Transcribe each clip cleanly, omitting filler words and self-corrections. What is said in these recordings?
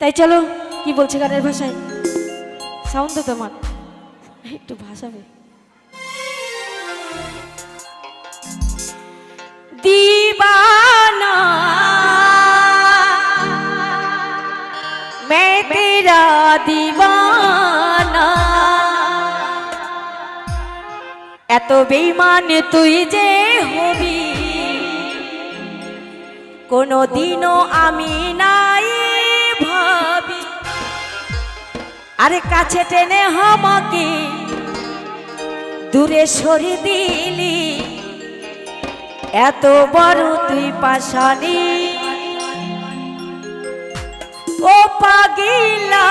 তাই চলো কি বলছে গানের ভাষায় সাউন্ড তো তোমার একটু ভাষাবে दीवाना मैं तेरा दीवाना এত বেঈমান তুই যে হবি কোনদিনও আমি নাই ভাবি আরে কাছে টেনে আমাকে দূরে সরিয়ে দিলি এত বড় তুই পাশানি ও পাগিলা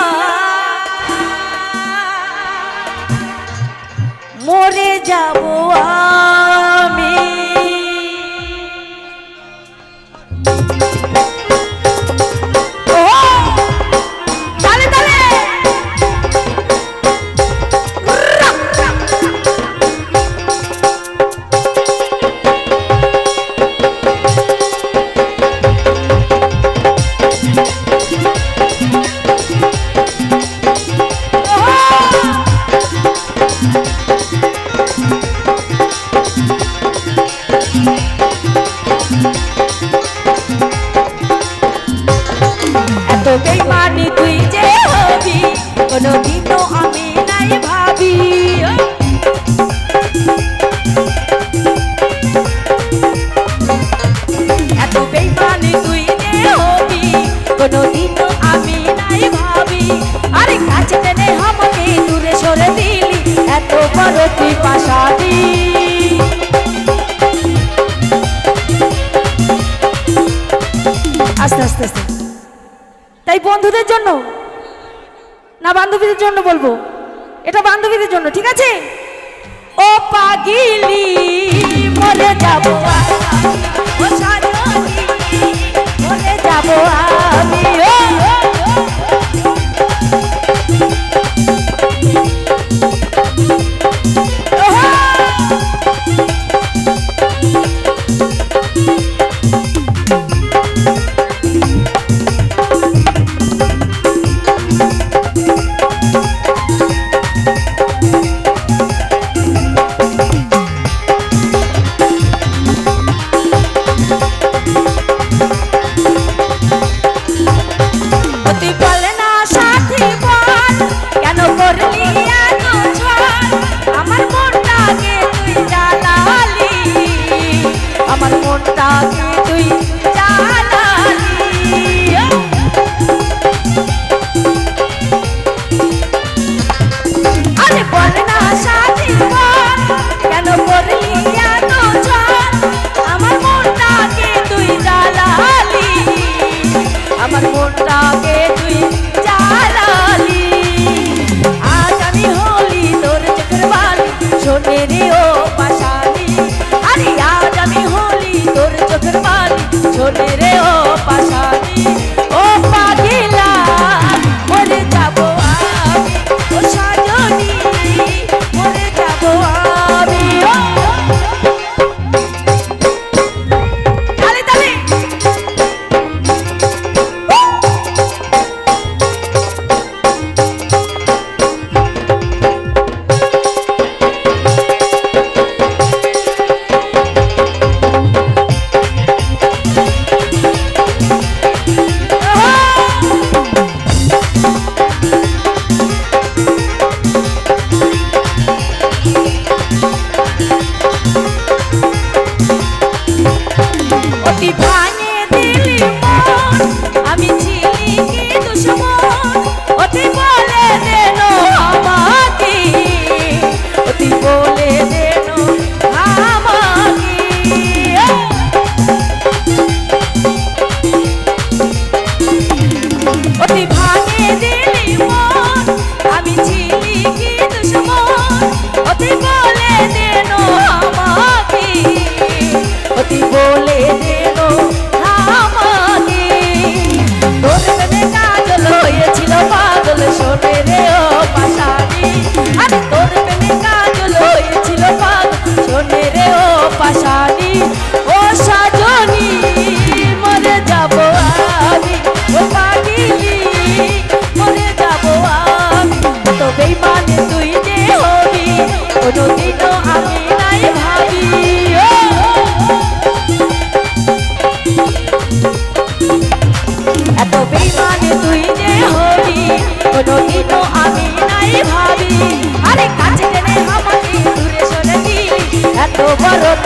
মরে যাব আমি বেঈমানি তুই যে হবি কোনদিনও আমি নাই ভাবি এত বেঈমানি তুই যে হবি কোনদিনও আমি নাই ভাবি আরে কাছে টেনে আমাকে দূরে সরে দিলি এত বড় তুই পাশানি আস্তে আস্তে আস্তে তাই বন্ধুদের জন্য না বান্ধবীদের জন্য বলবো এটা বান্ধবীদের জন্য ঠিক আছে ও পাগিলি মরে যাব ও সাজনি মরে যাব আমি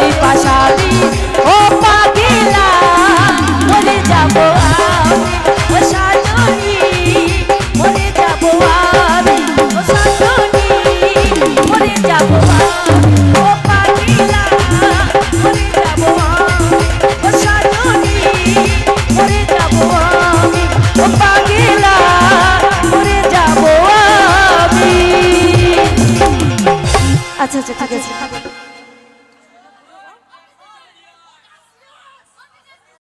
তুই পাশানি ও পাগলা